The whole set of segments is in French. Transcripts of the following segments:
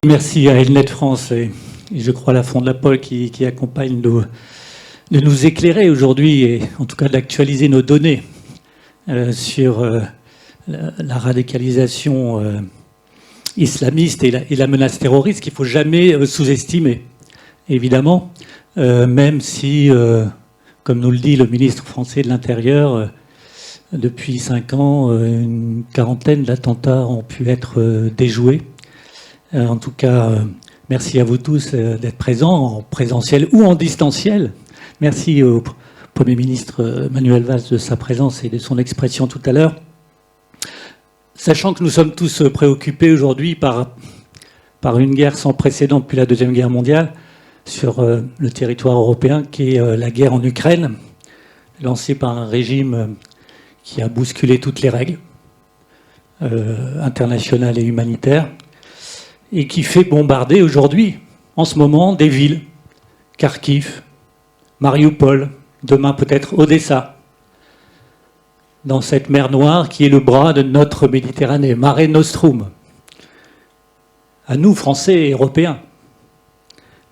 Merci à Elnet France et je crois à la Fondapol qui accompagne de nous éclairer aujourd'hui et en tout cas d'actualiser nos données sur la radicalisation islamiste et la menace terroriste qu'il ne faut jamais sous-estimer, évidemment, même si, comme nous le dit le ministre français de l'Intérieur, depuis 5 ans, une quarantaine d'attentats ont pu être déjoués. En tout cas, merci à vous tous d'être présents, en présentiel ou en distanciel. Merci au Premier ministre Manuel Valls de sa présence et de son expression tout à l'heure. Sachant que nous sommes tous préoccupés aujourd'hui par une guerre sans précédent depuis la Deuxième Guerre mondiale sur le territoire européen, qui est la guerre en Ukraine, lancée par un régime qui a bousculé toutes les règles internationales et humanitaires, et qui fait bombarder aujourd'hui, en ce moment, des villes. Kharkiv, Mariupol, demain peut-être Odessa, dans cette mer Noire qui est le bras de notre Méditerranée, Mare Nostrum. À nous, Français et Européens,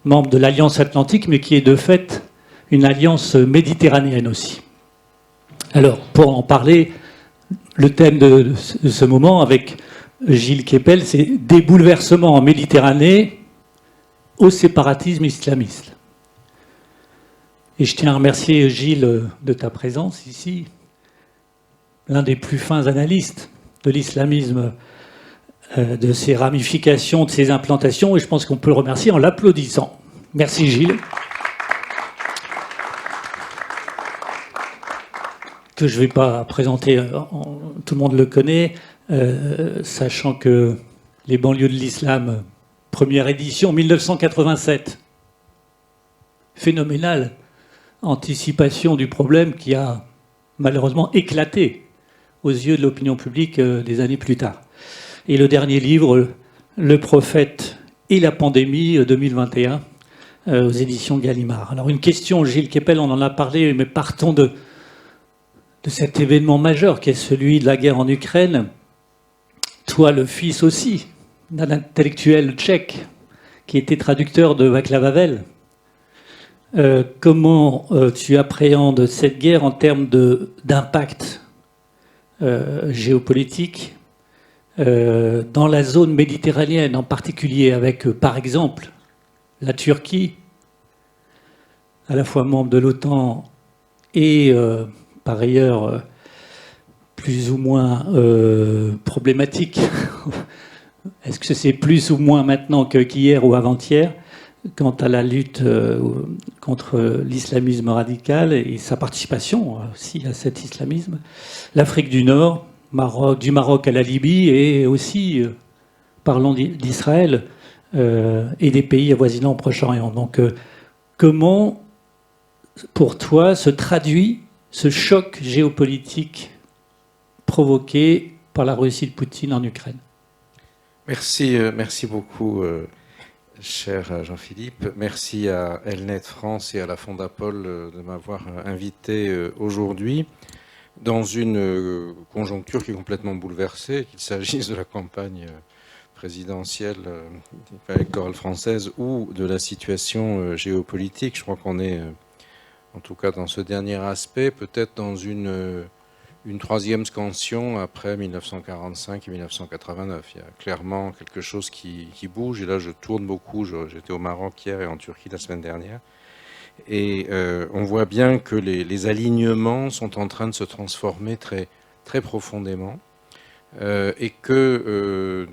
membres de l'Alliance Atlantique, mais qui est de fait une alliance méditerranéenne aussi. Alors, pour en parler, le thème de ce moment avec Gilles Kepel, c'est des bouleversements en Méditerranée au séparatisme islamiste. Et je tiens à remercier Gilles de ta présence ici, l'un des plus fins analystes de l'islamisme, de ses ramifications, de ses implantations, et je pense qu'on peut le remercier en l'applaudissant. Merci Gilles. Que je ne vais pas présenter, tout le monde le connaît, sachant que les banlieues de l'islam, première édition, 1987, phénoménale anticipation du problème qui a malheureusement éclaté aux yeux de l'opinion publique des années plus tard. Et le dernier livre, Le prophète et la pandémie, 2021, aux éditions Gallimard. Alors une question, Gilles Kepel, on en a parlé, mais partons de cet événement majeur qui est celui de la guerre en Ukraine. Toi, le fils aussi d'un intellectuel tchèque qui était traducteur de Václav Havel, comment tu appréhendes cette guerre en termes d'impact géopolitique dans la zone méditerranéenne, en particulier avec, par exemple, la Turquie, à la fois membre de l'OTAN et, par ailleurs, plus ou moins problématique. Est-ce que c'est plus ou moins maintenant qu'hier ou avant-hier quant à la lutte contre l'islamisme radical et sa participation aussi à cet islamisme? L'Afrique du Nord, du Maroc à la Libye, et aussi, parlons d'Israël et des pays avoisinants au Proche-Orient. Donc, comment, pour toi, se traduit ce choc géopolitique provoqué par la Russie de Poutine en Ukraine? Merci beaucoup, cher Jean-Philippe. Merci à Elnet France et à la Fondapol de m'avoir invité aujourd'hui dans une conjoncture qui est complètement bouleversée, qu'il s'agisse de la campagne présidentielle électorale française ou de la situation géopolitique. Je crois qu'on est, en tout cas dans ce dernier aspect, peut-être dans une troisième scansion après 1945 et 1989. Il y a clairement quelque chose qui bouge. Et là, je tourne beaucoup. J'étais au Maroc hier et en Turquie la semaine dernière. Et on voit bien que les alignements sont en train de se transformer très, très profondément. Et que,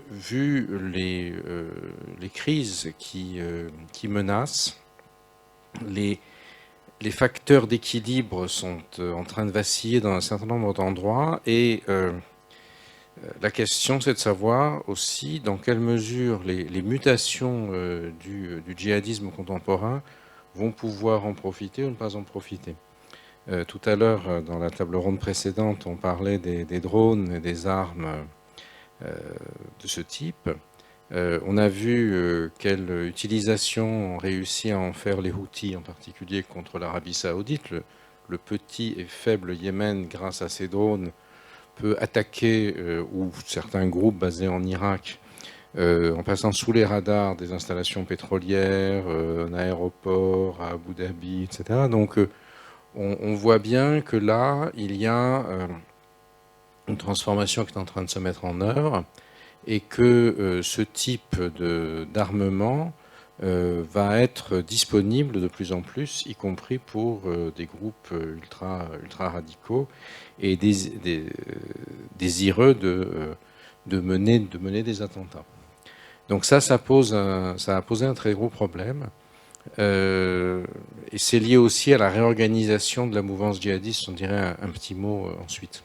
vu les crises qui menacent, les facteurs d'équilibre sont en train de vaciller dans un certain nombre d'endroits et la question c'est de savoir aussi dans quelle mesure les mutations du djihadisme contemporain vont pouvoir en profiter ou ne pas en profiter. Tout à l'heure, dans la table ronde précédente, on parlait des drones et des armes de ce type. On a vu quelle utilisation ont réussi à en faire les Houthis, en particulier contre l'Arabie Saoudite. Le petit et faible Yémen, grâce à ces drones, peut attaquer, ou certains groupes basés en Irak, en passant sous les radars des installations pétrolières, un aéroport à Abu Dhabi, etc. Donc on voit bien que là, il y a une transformation qui est en train de se mettre en œuvre et que ce type d'armement va être disponible de plus en plus, y compris pour des groupes ultra radicaux et désireux de mener des attentats. Donc ça a posé un très gros problème. Et c'est lié aussi à la réorganisation de la mouvance djihadiste, on dirait un petit mot ensuite.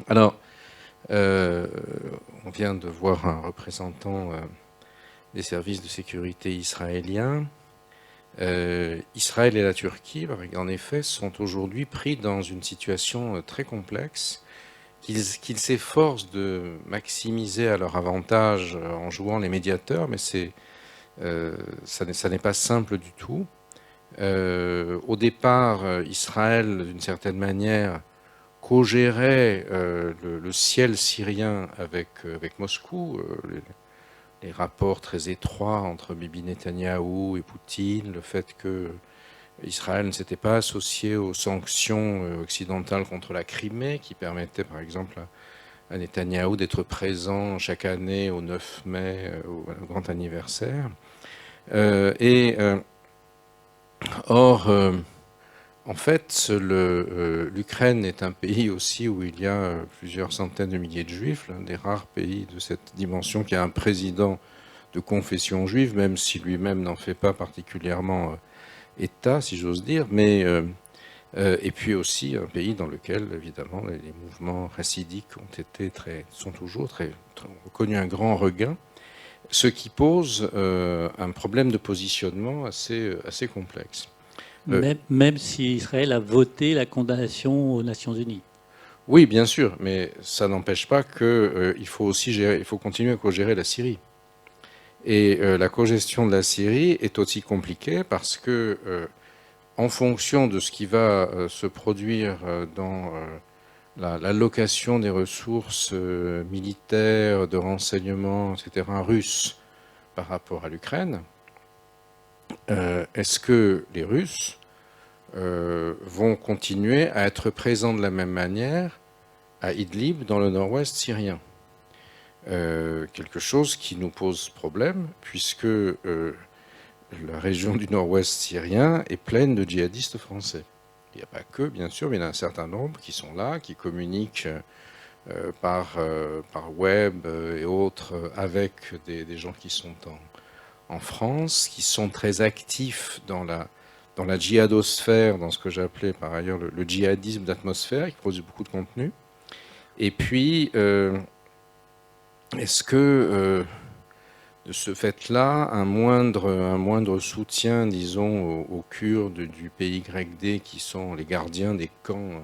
Alors, on vient de voir un représentant des services de sécurité israéliens. Israël et la Turquie, en effet, sont aujourd'hui pris dans une situation très complexe qu'ils s'efforcent de maximiser à leur avantage en jouant les médiateurs, mais ça n'est pas simple du tout. Au départ, Israël, d'une certaine manière, co-gérait le ciel syrien avec Moscou, les rapports très étroits entre Bibi Netanyahou et Poutine, le fait que Israël ne s'était pas associé aux sanctions occidentales contre la Crimée, qui permettaient par exemple à Netanyahou d'être présent chaque année au 9 mai, au grand anniversaire. Or, en fait, l'Ukraine est un pays aussi où il y a plusieurs centaines de milliers de juifs, l'un des rares pays de cette dimension qui a un président de confession juive, même si lui-même n'en fait pas particulièrement État, si j'ose dire, mais et puis aussi un pays dans lequel, évidemment, les mouvements chassidiques sont toujours ont connu un grand regain, ce qui pose un problème de positionnement assez complexe. Même si Israël a voté la condamnation aux Nations Unies. Oui, bien sûr, mais ça n'empêche pas qu'il faut continuer à co-gérer la Syrie. Et la co-gestion de la Syrie est aussi compliquée parce que, en fonction de ce qui va se produire dans l'allocation des ressources militaires, de renseignement, etc., russes par rapport à l'Ukraine, est-ce que les Russes vont continuer à être présents de la même manière à Idlib, dans le nord-ouest syrien? Quelque chose qui nous pose problème, puisque la région du nord-ouest syrien est pleine de djihadistes français. Il n'y a pas que, bien sûr, mais il y en a un certain nombre qui sont là, qui communiquent par web et autres avec des gens qui sont en France, qui sont très actifs dans la djihadosphère, dans ce que j'appelais par ailleurs le djihadisme d'atmosphère, qui produit beaucoup de contenu. Et puis, est-ce que, de ce fait-là, un moindre soutien, disons, aux Kurdes du pays grec D, qui sont les gardiens des camps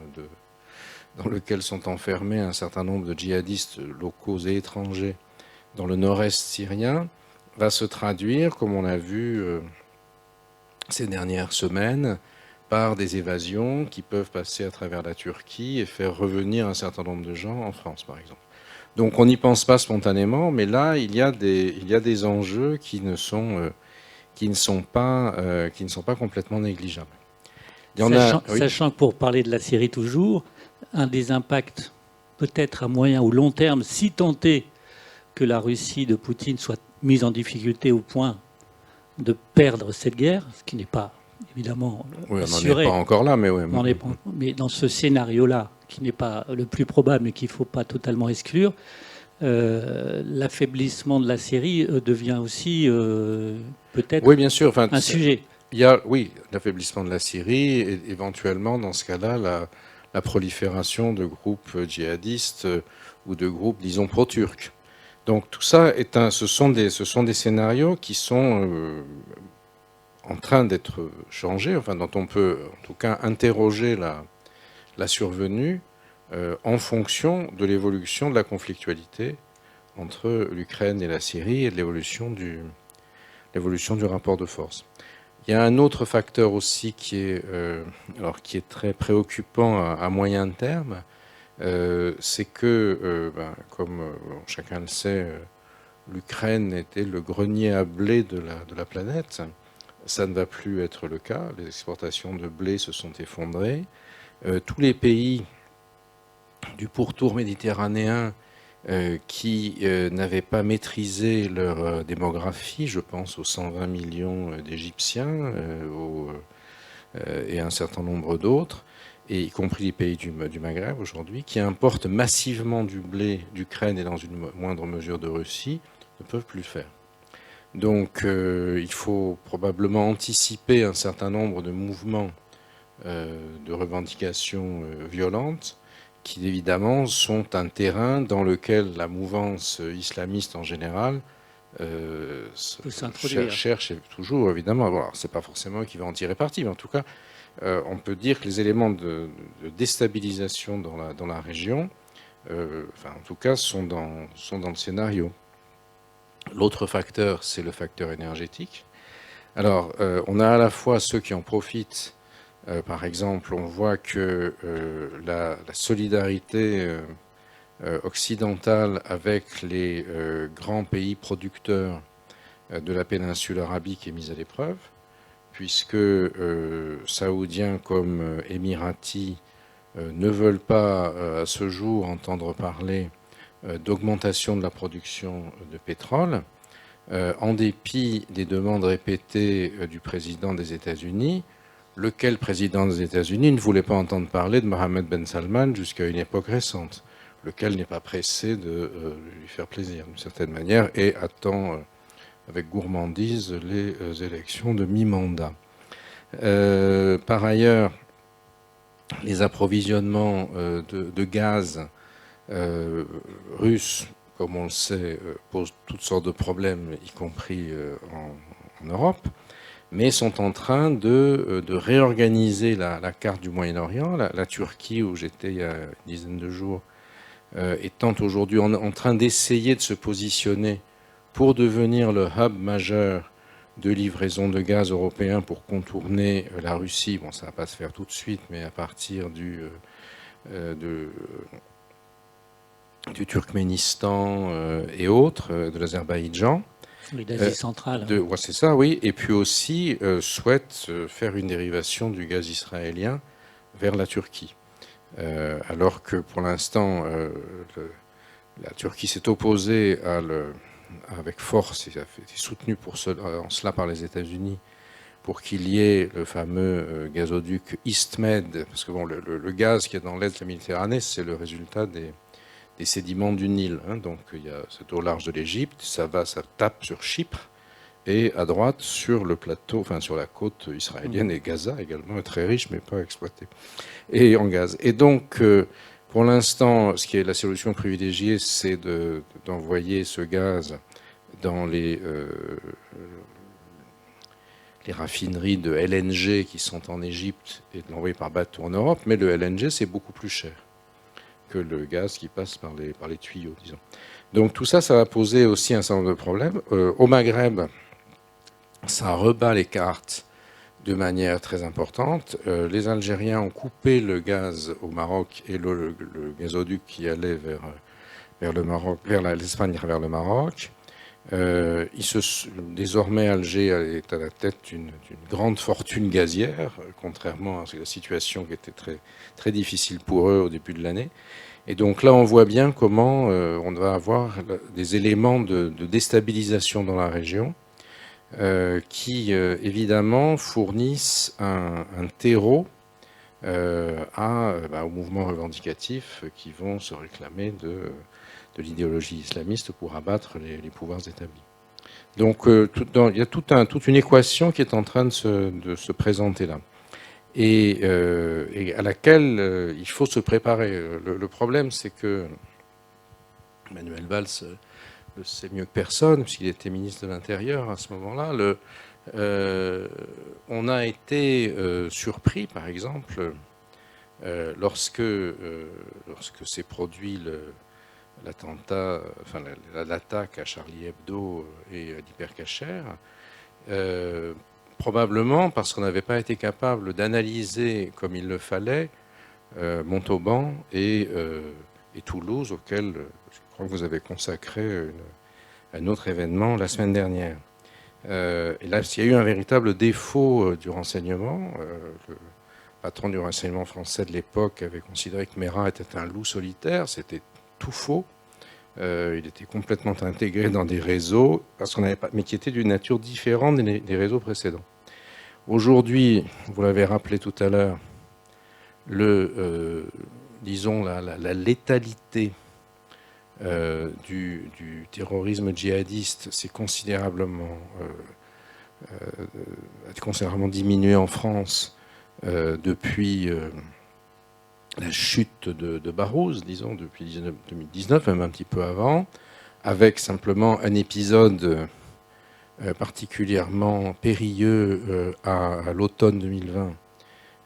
dans lesquels sont enfermés un certain nombre de djihadistes locaux et étrangers dans le nord-est syrien, va se traduire, comme on a vu ces dernières semaines, par des évasions qui peuvent passer à travers la Turquie et faire revenir un certain nombre de gens en France, par exemple. Donc on n'y pense pas spontanément, mais là, il y a des enjeux qui ne sont pas complètement négligeables. Sachant que pour parler de la Syrie toujours, un des impacts peut-être à moyen ou long terme, si tenté que la Russie de Poutine soit mise en difficulté au point de perdre cette guerre, ce qui n'est pas évidemment assuré. On n'en est pas encore là, mais oui. Mais dans ce scénario-là, qui n'est pas le plus probable, mais qu'il ne faut pas totalement exclure, l'affaiblissement de la Syrie devient aussi peut-être oui, bien sûr. Enfin, un sujet. Il y a, oui, l'affaiblissement de la Syrie et éventuellement, dans ce cas-là, la prolifération de groupes djihadistes ou de groupes, disons, pro-turcs. Donc tout ça ce sont des scénarios qui sont en train d'être changés, enfin dont on peut en tout cas interroger la survenue en fonction de l'évolution de la conflictualité entre l'Ukraine et la Syrie et de l'évolution du rapport de force. Il y a un autre facteur aussi qui est très préoccupant à moyen terme, c'est que, comme chacun le sait, l'Ukraine était le grenier à blé de la planète. Ça ne va plus être le cas. Les exportations de blé se sont effondrées. Tous les pays du pourtour méditerranéen qui n'avaient pas maîtrisé leur démographie, je pense aux 120 millions d'Égyptiens et un certain nombre d'autres, et y compris les pays du Maghreb aujourd'hui, qui importent massivement du blé d'Ukraine et dans une moindre mesure de Russie, ne peuvent plus le faire. Donc il faut probablement anticiper un certain nombre de mouvements de revendications violentes qui évidemment sont un terrain dans lequel la mouvance islamiste en général cherche toujours évidemment. Bon, c'est pas forcément qui va en tirer parti, mais en tout cas on peut dire que les éléments de déstabilisation dans la région, en tout cas, sont dans le scénario. L'autre facteur, c'est le facteur énergétique. Alors, on a à la fois ceux qui en profitent. Par exemple, on voit que la solidarité occidentale avec les grands pays producteurs de la péninsule arabique est mise à l'épreuve, puisque saoudiens comme émiratis ne veulent pas à ce jour entendre parler d'augmentation de la production de pétrole, en dépit des demandes répétées du président des États-Unis, lequel président des États-Unis ne voulait pas entendre parler de Mohammed Ben Salman jusqu'à une époque récente, lequel n'est pas pressé de lui faire plaisir d'une certaine manière et attend avec gourmandise les élections de mi-mandat. Par ailleurs, les approvisionnements de gaz russes, comme on le sait, posent toutes sortes de problèmes, y compris en Europe, mais sont en train de réorganiser la carte du Moyen-Orient. La Turquie, où j'étais il y a une dizaine de jours, étant aujourd'hui en train d'essayer de se positionner pour devenir le hub majeur de livraison de gaz européen pour contourner la Russie. Bon, ça ne va pas se faire tout de suite, mais à partir du Turkménistan et autres, de l'Azerbaïdjan. Oui, d'Asie centrale. Ouais, c'est ça, oui. Et puis aussi souhaite faire une dérivation du gaz israélien vers la Turquie. Alors que pour l'instant, la Turquie s'est opposée avec force, et a été soutenue en cela par les États-Unis, pour qu'il y ait le fameux gazoduc EastMed, parce que bon, le gaz qui est dans l'est de la Méditerranée, c'est le résultat des sédiments du Nil. Donc c'est au large de l'Égypte, ça tape sur Chypre, et à droite sur le plateau, enfin sur la côte israélienne, et Gaza également est très riche mais pas exploité, et en gaz. Et donc pour l'instant, ce qui est la solution privilégiée, c'est d'envoyer ce gaz dans les raffineries de LNG qui sont en Égypte et de l'envoyer par bateau en Europe, mais le LNG c'est beaucoup plus cher que le gaz qui passe par les tuyaux, disons. Donc tout ça, ça va poser aussi un certain nombre de problèmes. Au Maghreb, ça rebat les cartes de manière très importante. Les Algériens ont coupé le gaz au Maroc et le gazoduc qui allait vers le Maroc, vers l'Espagne, vers le Maroc. Désormais, Alger est à la tête d'une grande fortune gazière, contrairement à la situation qui était très, très difficile pour eux au début de l'année. Et donc là, on voit bien comment on va avoir des éléments de déstabilisation dans la région qui, évidemment, fournissent un terreau aux mouvements revendicatifs qui vont se réclamer de l'idéologie islamiste pour abattre les pouvoirs établis. Donc il y a toute une équation qui est en train de se présenter là, et à laquelle il faut se préparer. Le problème, c'est que Manuel Valls le sait mieux que personne, puisqu'il était ministre de l'Intérieur à ce moment-là. On a été surpris, par exemple, lorsque s'est produit l'attentat, enfin l'attaque à Charlie Hebdo et à l'Hypercacher, probablement parce qu'on n'avait pas été capable d'analyser comme il le fallait Montauban et Toulouse, auxquels je crois que vous avez consacré un autre événement la semaine dernière. Et là, il y a eu un véritable défaut du renseignement. Le patron du renseignement français de l'époque avait considéré que Marat était un loup solitaire. C'était tout faux. Il était complètement intégré dans des réseaux, mais qui étaient d'une nature différente des réseaux précédents. Aujourd'hui, vous l'avez rappelé tout à l'heure, disons la létalité du terrorisme djihadiste s'est considérablement diminué en France depuis la chute de Barouz, disons, depuis 2019, même un petit peu avant, avec simplement un épisode particulièrement périlleux à l'automne 2020,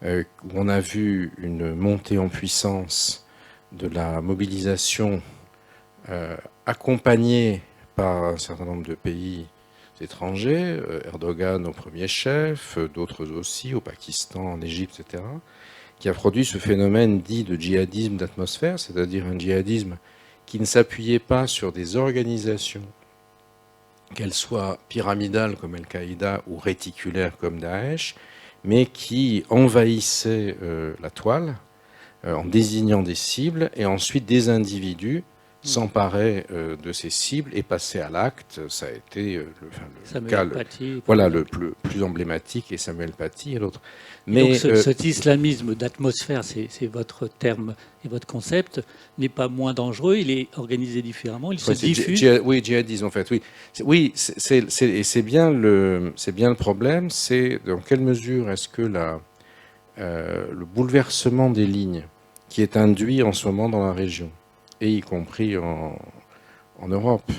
où on a vu une montée en puissance de la mobilisation accompagnée par un certain nombre de pays étrangers, Erdogan au premier chef, d'autres aussi, au Pakistan, en Égypte, etc., qui a produit ce phénomène dit de djihadisme d'atmosphère, c'est-à-dire un djihadisme qui ne s'appuyait pas sur des organisations, qu'elles soient pyramidales comme Al-Qaïda ou réticulaires comme Daesh, mais qui envahissait la toile en désignant des cibles et ensuite des individus s'emparaient de ces cibles et passaient à l'acte. Ça a été le cas le plus emblématique, et Samuel Paty et l'autre. Mais donc cet islamisme d'atmosphère, c'est votre terme et votre concept, n'est pas moins dangereux, il est organisé différemment, il se diffuse. Oui, djihadisme en fait, oui. Oui, c'est bien le problème, c'est dans quelle mesure est-ce que le bouleversement des lignes qui est induit en ce moment dans la région, et y compris en Europe,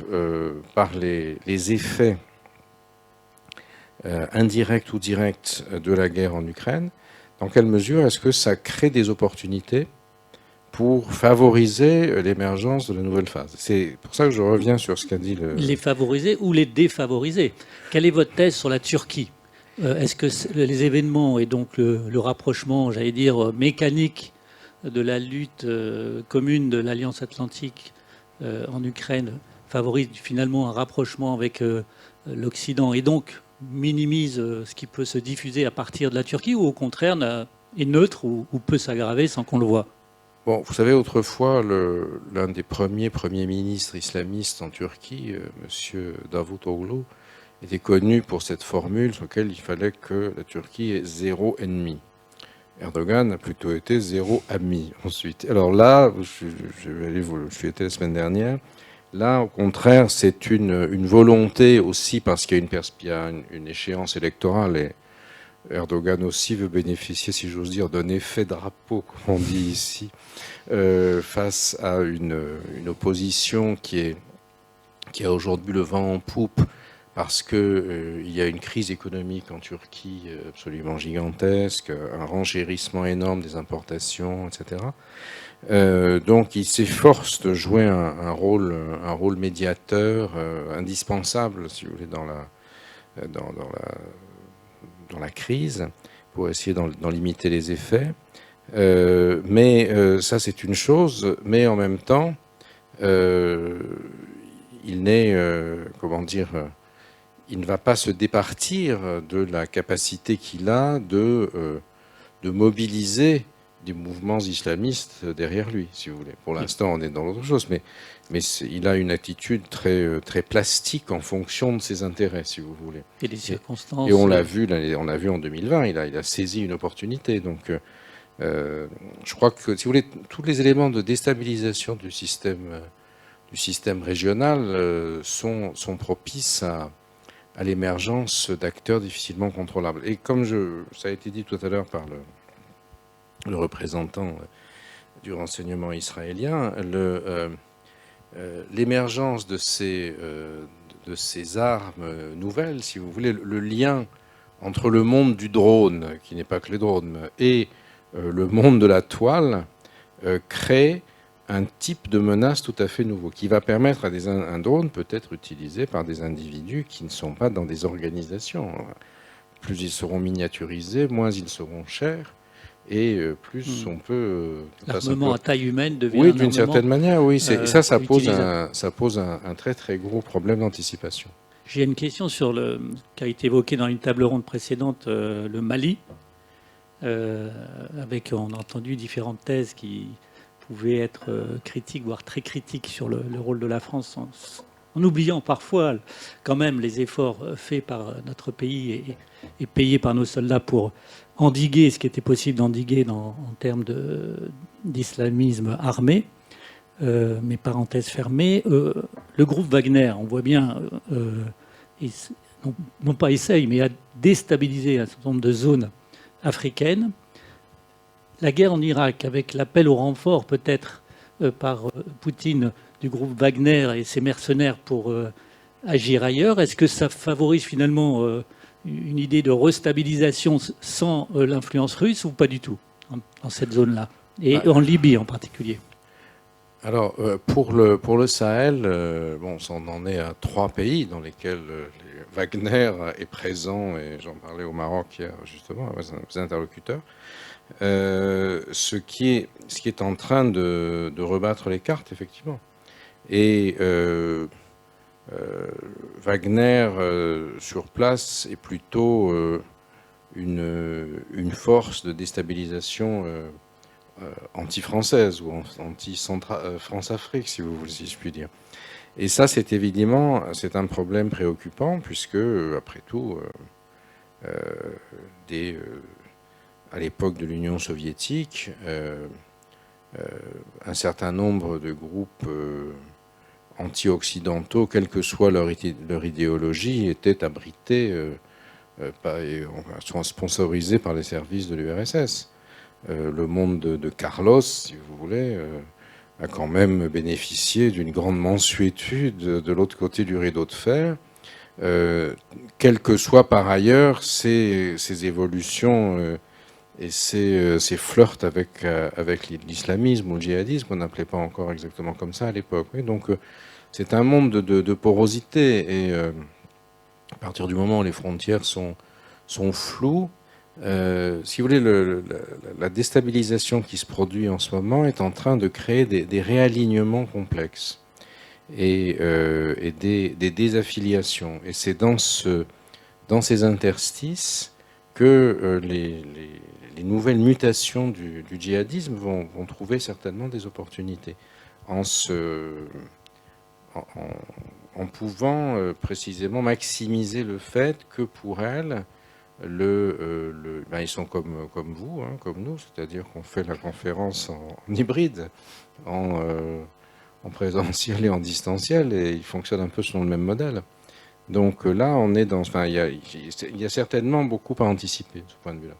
par les effets indirects ou directs de la guerre en Ukraine, dans quelle mesure est-ce que ça crée des opportunités pour favoriser l'émergence de la nouvelle phase? C'est pour ça que je reviens sur ce qu'a dit le... Les favoriser ou les défavoriser? Quelle est votre thèse sur la Turquie? Est-ce que les événements et donc le rapprochement, j'allais dire, mécanique de la lutte commune de l'Alliance Atlantique en Ukraine favorise finalement un rapprochement avec l'Occident et donc minimise ce qui peut se diffuser à partir de la Turquie, ou au contraire est neutre ou peut s'aggraver sans qu'on le voit? Bon, vous savez, autrefois, l'un des premiers ministres islamistes en Turquie, M. Davutoglu, était connu pour cette formule sur laquelle il fallait que la Turquie ait 0 ennemi. Erdogan a plutôt été 0 ami ensuite. Alors là, je suis été la semaine dernière. Là, au contraire, c'est une volonté aussi, parce qu'il y a une échéance électorale, et Erdogan aussi veut bénéficier, si j'ose dire, d'un effet drapeau, comme on dit ici, face à une opposition qui a aujourd'hui le vent en poupe, parce qu'il y a une crise économique en Turquie absolument gigantesque, un renchérissement énorme des importations, etc. Donc il s'efforce de jouer un rôle médiateur indispensable, si vous voulez, dans la crise, pour essayer d'en limiter les effets. Mais ça, c'est une chose, mais en même temps, il ne va pas se départir de la capacité qu'il a de mobiliser des mouvements islamistes derrière lui, si vous voulez. Pour l'instant, on est dans l'autre chose, mais il a une attitude très, très plastique en fonction de ses intérêts, si vous voulez. Et des circonstances. Et on l'a vu en 2020, il a saisi une opportunité. Donc, je crois que, si vous voulez, tous les éléments de déstabilisation du système régional sont propices à l'émergence d'acteurs difficilement contrôlables. Et comme ça a été dit tout à l'heure par le représentant du renseignement israélien, l'émergence de ces armes nouvelles, si vous voulez, le lien entre le monde du drone, qui n'est pas que les drones, et le monde de la toile, crée un type de menace tout à fait nouveau, qui va permettre à un drone peut être utilisé par des individus qui ne sont pas dans des organisations. Plus ils seront miniaturisés, moins ils seront chers, et plus on peut... L'armement à taille humaine devient oui, d'une certaine manière, oui. Et ça pose un très très gros problème d'anticipation. J'ai une question sur le qui a été évoqué dans une table ronde précédente, le Mali, avec, on a entendu différentes thèses qui pouvaient être critiques, voire très critiques sur le rôle de la France, en oubliant parfois quand même les efforts faits par notre pays et payés par nos soldats pour endiguer ce qui était possible d'endiguer en termes d'islamisme armé. Mais parenthèse fermée, le groupe Wagner, on voit bien, non pas essaye, mais a déstabilisé un certain nombre de zones africaines. La guerre en Irak, avec l'appel au renfort peut-être par Poutine du groupe Wagner et ses mercenaires pour agir ailleurs, est-ce que ça favorise finalement une idée de restabilisation sans l'influence russe ou pas du tout dans cette zone-là, et en Libye en particulier? Alors, pour le Sahel, bon, on en est à 3 pays dans lesquels Wagner est présent, et j'en parlais au Maroc hier, justement, avec mes interlocuteurs. Ce qui est en train de rebattre les cartes, effectivement. Et Wagner, sur place, est plutôt une force de déstabilisation anti-française ou anti-France-Afrique, si je puis dire. Et ça, c'est évidemment, c'est un problème préoccupant, puisque, après tout, à l'époque de l'Union soviétique, un certain nombre de groupes anti-occidentaux, quelle que soit leur idéologie, étaient abrités, sont sponsorisés par les services de l'URSS. Le monde de Carlos, si vous voulez, a quand même bénéficié d'une grande mansuétude de l'autre côté du rideau de fer, quelles que soient par ailleurs ces évolutions et ces flirts avec l'islamisme ou le djihadisme, on n'appelait pas encore exactement comme ça à l'époque. Oui, donc c'est un monde de porosité, et à partir du moment où les frontières sont floues, si vous voulez, la déstabilisation qui se produit en ce moment est en train de créer des réalignements complexes et des désaffiliations. Et c'est dans ces interstices que les nouvelles mutations du djihadisme vont trouver certainement des opportunités en pouvant précisément maximiser le fait que pour elles, ils sont comme vous, hein, comme nous, c'est-à-dire qu'on fait la conférence en hybride, en présentiel et en distanciel, et ils fonctionnent un peu selon le même modèle. Donc là, on est dans... Enfin, il y a certainement beaucoup à anticiper de ce point de vue-là.